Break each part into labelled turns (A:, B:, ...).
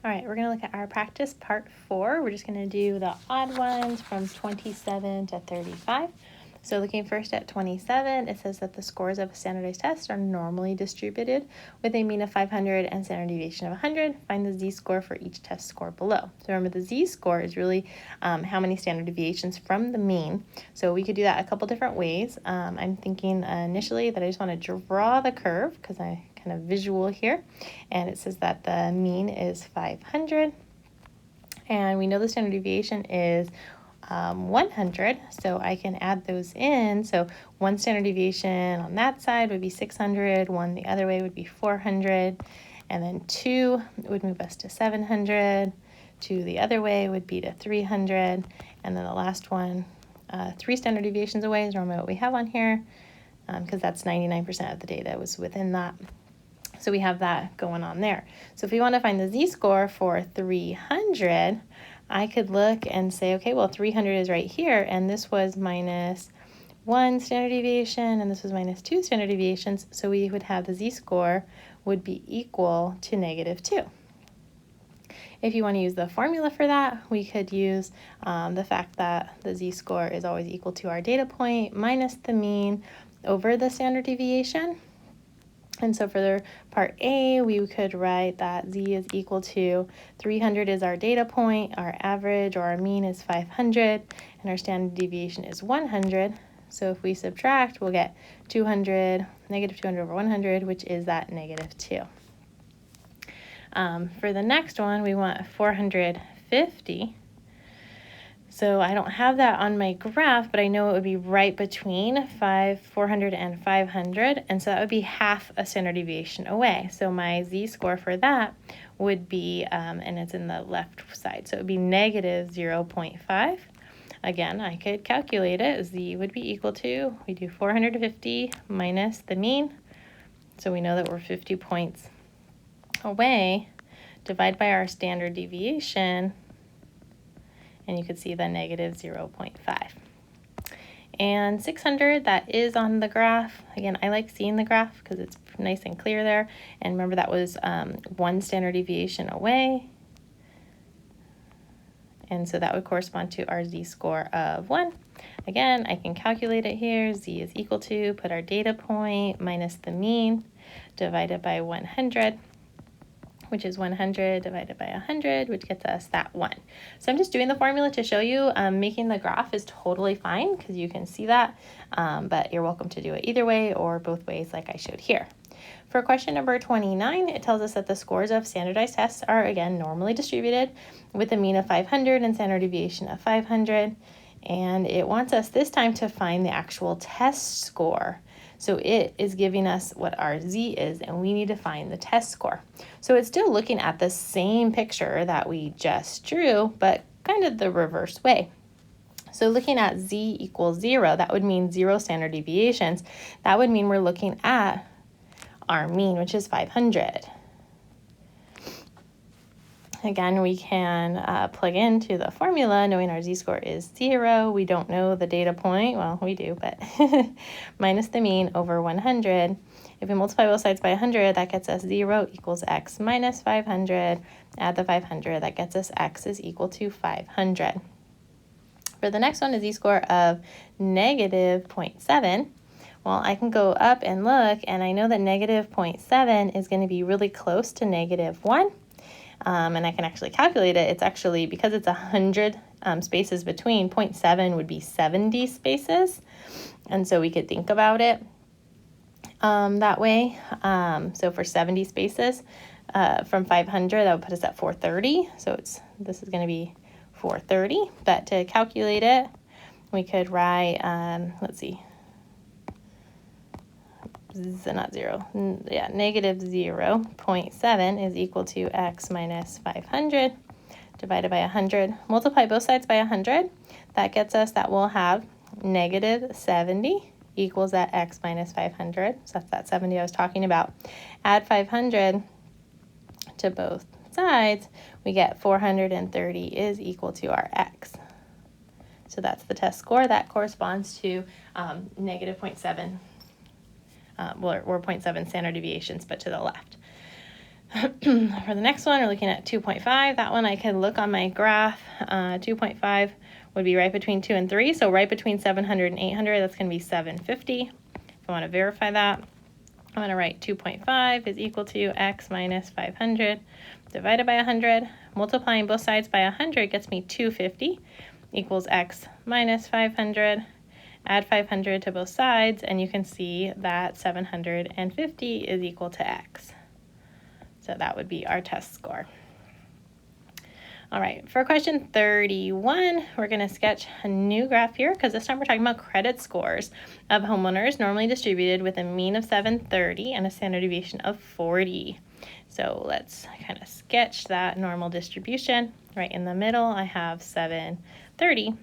A: All right, we're going to look at our practice part 4. We're just going to do the odd ones from 27 to 35. So looking first at 27, it says that the scores of a standardized test are normally distributed with a mean of 500 and standard deviation of 100. Find the z-score for each test score below. So remember, the z-score is really how many standard deviations from the mean. So we could do that a couple different ways. I'm thinking initially that I just want to draw the curve because I kind of visual here, and it says that the mean is 500, and we know the standard deviation is 100, so I can add those in. So one standard deviation on that side would be 600, one the other way would be 400, and then 2 would move us to 700, 2 the other way would be to 300, and then the last one, 3 standard deviations away is normally what we have on here, because that's 99% of the data was within that. So we have that going on there. So if we want to find the z-score for 300, I could look and say, okay, well, 300 is right here, and this was minus 1 standard deviation, and this was minus 2 standard deviations, so we would have the z-score would be equal to negative 2. If you want to use the formula for that, we could use the fact that the z-score is always equal to our data point minus the mean over the standard deviation. And so for the part A, we could write that z is equal to 300 is our data point, our average or our mean is 500, and our standard deviation is 100. So if we subtract, we'll get 200, negative 200 over 100, which is that negative 2. For the next one, we want 450. So I don't have that on my graph, but I know it would be right between 400 and 500, and so that would be half a standard deviation away. So my z-score for that would be, and it's in the left side, so it would be negative 0.5. Again, I could calculate it. Z would be equal to, we do 450 minus the mean, so we know that we're 50 points away, divide by our standard deviation, and you can see the negative 0.5. And 600, that is on the graph. Again, I like seeing the graph because it's nice and clear there. And remember, that was 1 standard deviation away. And so that would correspond to our z-score of 1. Again, I can calculate it here. Z is equal to, put our data point minus the mean, divided by 100. Which is 100 divided by 100, which gets us that 1. So I'm just doing the formula to show you. Making the graph is totally fine because you can see that, but you're welcome to do it either way or both ways like I showed here. For question number 29, it tells us that the scores of standardized tests are, again, normally distributed with a mean of 500 and standard deviation of 500. And it wants us this time to find the actual test score. So it is giving us what our z is, and we need to find the test score. So it's still looking at the same picture that we just drew, but kind of the reverse way. So looking at z equals 0, that would mean 0 standard deviations. That would mean we're looking at our mean, which is 500. Again, we can plug into the formula knowing our z-score is 0. We don't know the data point. Well, we do, but minus the mean over 100. If we multiply both sides by 100, that gets us 0 equals x minus 500. Add the 500, that gets us x is equal to 500. For the next one, a z-score of negative 0.7. Well, I can go up and look, and I know that negative 0.7 is going to be really close to negative 1. And I can actually calculate it. It's actually, because it's 100 spaces between, 0.7 would be 70 spaces. And so we could think about it that way. So for 70 spaces from 500, that would put us at 430. So this is going to be 430. But to calculate it, we could write, let's see, not 0, yeah, negative 0.7 is equal to x minus 500 divided by 100. Multiply both sides by 100. That gets us that we'll have negative 70 equals that x minus 500. So that's that 70 I was talking about. Add 500 to both sides. We get 430 is equal to our x. So that's the test score. That corresponds to negative 0.7. Or 0.7 standard deviations, but to the left. For the next one, we're looking at 2.5. That one I can look on my graph. 2.5 would be right between 2 and 3. So right between 700 and 800, that's going to be 750. If I want to verify that, I'm going to write 2.5 is equal to x minus 500 divided by 100. Multiplying both sides by 100 gets me 250 equals x minus 500. Add 500 to both sides, and you can see that 750 is equal to x. So that would be our test score. All right, for question 31, we're going to sketch a new graph here because this time we're talking about credit scores of homeowners normally distributed with a mean of 730 and a standard deviation of 40. So let's kind of sketch that normal distribution. Right in the middle, I have 730.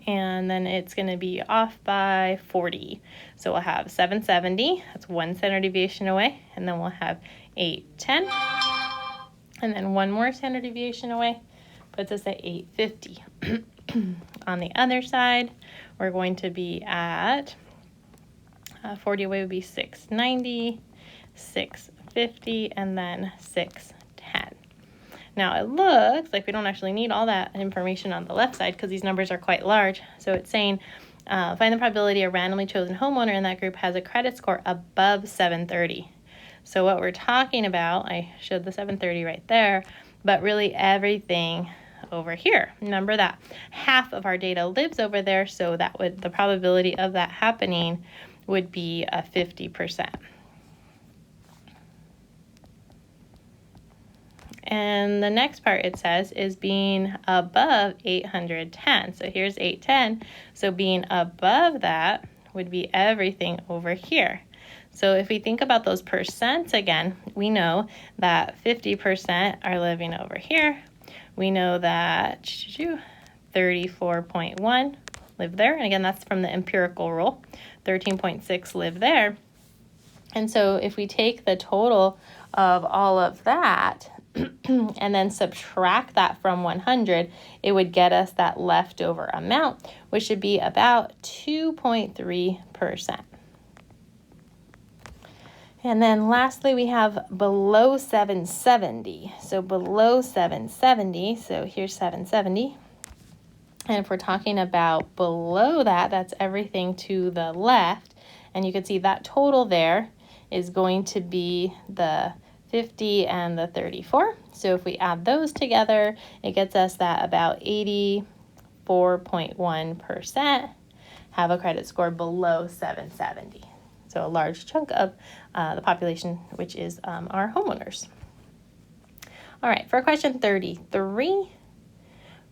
A: And then it's going to be off by 40. So we'll have 770, that's 1 standard deviation away, and then we'll have 810, and then one more standard deviation away, puts us at 850. On the other side, we're going to be at 40 away would be 690, 650, and then 610. Now it looks like we don't actually need all that information on the left side because these numbers are quite large. So it's saying find the probability a randomly chosen homeowner in that group has a credit score above 730. So what we're talking about, I showed the 730 right there, but really everything over here. Remember that half of our data lives over there, so that would the probability of that happening would be a 50%. And the next part it says is being above 810. So here's 810. So being above that would be everything over here. So if we think about those percents again, we know that 50% are living over here. We know that 34.1 live there. And again, that's from the empirical rule. 13.6 live there. And so if we take the total of all of that, and then subtract that from 100, it would get us that leftover amount, which should be about 2.3%. And then lastly, we have below 770. So below 770, so here's 770. And if we're talking about below that, that's everything to the left. And you can see that total there is going to be the 50 and the 34. So if we add those together, it gets us that about 84.1% have a credit score below 770. So a large chunk of the population, which is our homeowners. All right, for question 33,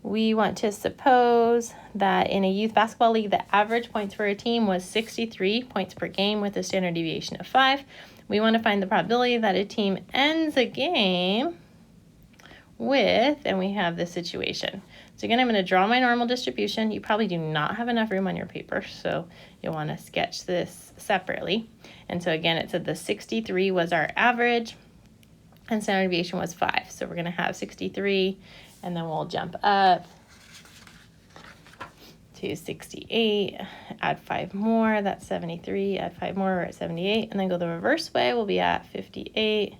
A: we want to suppose that in a youth basketball league, the average points for a team was 63 points per game with a standard deviation of 5. We want to find the probability that a team ends a game with, and we have this situation. So again, I'm going to draw my normal distribution. You probably do not have enough room on your paper, so you'll want to sketch this separately. And so again, it said the 63 was our average, and standard deviation was 5. So we're going to have 63, and then we'll jump up to 68, add 5 more, that's 73, add 5 more, we're at 78, and then go the reverse way, we'll be at 58,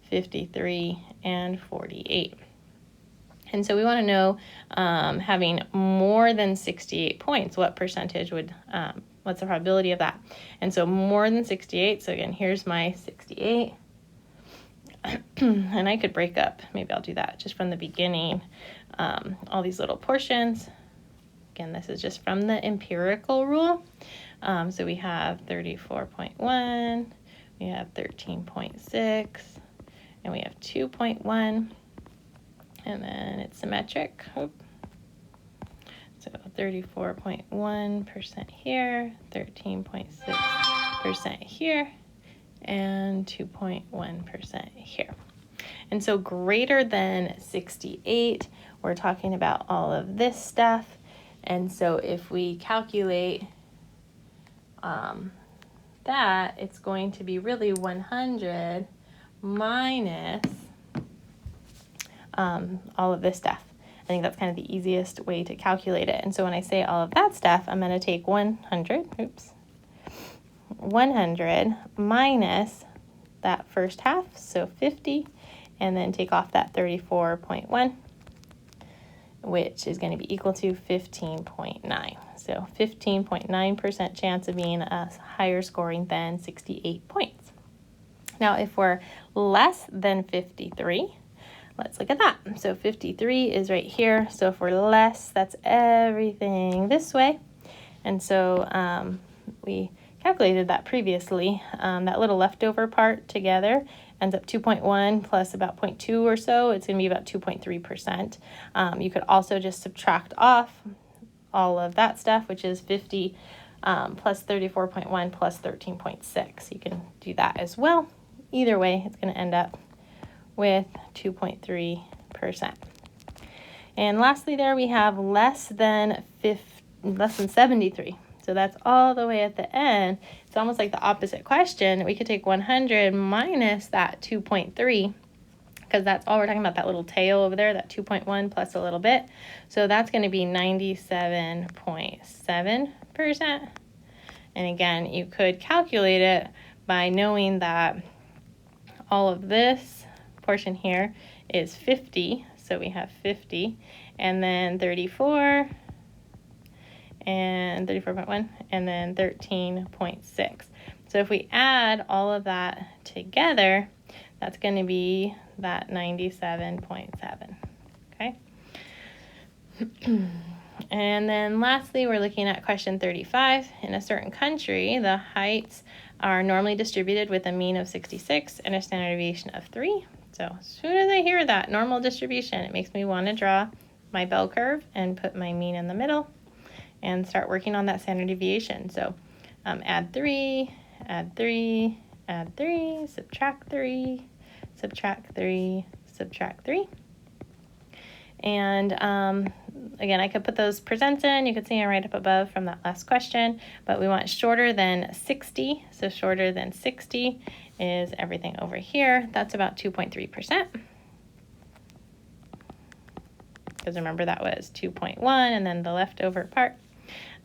A: 53, and 48. And so we want to know, having more than 68 points, what percentage would, what's the probability of that? And so more than 68, so again, here's my 68. And I could break up, maybe I'll do that just from the beginning, all these little portions. Again, this is just from the empirical rule. So we have 34.1, we have 13.6, and we have 2.1, and then it's symmetric. Oop. So 34.1% here, 13.6% here, and 2.1% here. And so greater than 68, we're talking about all of this stuff. And so if we calculate that, it's going to be really 100 minus all of this stuff. I think that's kind of the easiest way to calculate it. And so when I say all of that stuff, I'm going to take 100 minus that first half, so 50, and then take off that 34.1, which is going to be equal to 15.9. So 15.9% chance of being a higher scoring than 68 points. Now, if we're less than 53, let's look at that. So 53 is right here. So if we're less, that's everything this way. And so we calculated that previously. That little leftover part together ends up 2.1 plus about 0.2 or so. It's going to be about 2.3%. You could also just subtract off all of that stuff, which is 50 plus 34.1 plus 13.6. You can do that as well. Either way, it's going to end up with 2.3%. And lastly there we have less than 73. So that's all the way at the end. It's almost like the opposite question. We could take 100 minus that 2.3, because that's all we're talking about, that little tail over there, that 2.1 plus a little bit. So that's going to be 97.7%. And again, you could calculate it by knowing that all of this portion here is 50. So we have 50, and then 34, and 34.1, and then 13.6. So if we add all of that together, that's going to be that 97.7, okay? And then lastly, we're looking at question 35. In a certain country, the heights are normally distributed with a mean of 66 and a standard deviation of 3. So as soon as I hear that normal distribution, it makes me want to draw my bell curve and put my mean in the middle and start working on that standard deviation. So add 3, add 3, add 3, subtract 3, subtract 3, subtract 3. And again, I could put those percents in. You could see them right up above from that last question, but we want shorter than 60. So shorter than 60 is everything over here. That's about 2.3%. Because remember that was 2.1 and then the leftover part.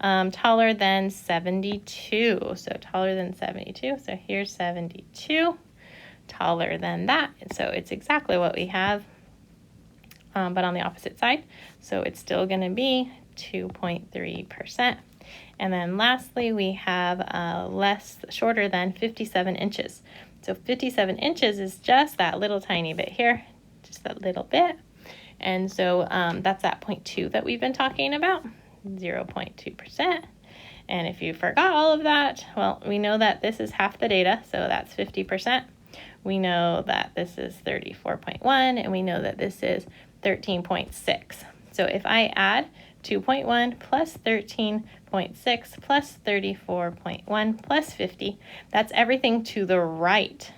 A: Taller than 72. So taller than 72. So here's 72. Taller than that. So it's exactly what we have, but on the opposite side. So it's still going to be 2.3%. And then lastly, we have shorter than 57 inches. So 57 inches is just that little tiny bit here, just that little bit. And so that's that 0.2 that we've been talking about, 0.2%. And if you forgot all of that, well, we know that this is half the data, so that's 50%. We know that this is 34.1, and we know that this is 13.6. So if I add 2.1 plus 13.6 plus 34.1 plus 50, that's everything to the right.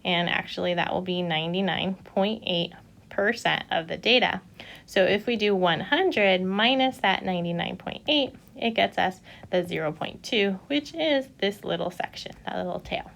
A: And actually that will be 99.8% of the data. So if we do 100 minus that 99.8, it gets us the 0.2, which is this little section, that little tail.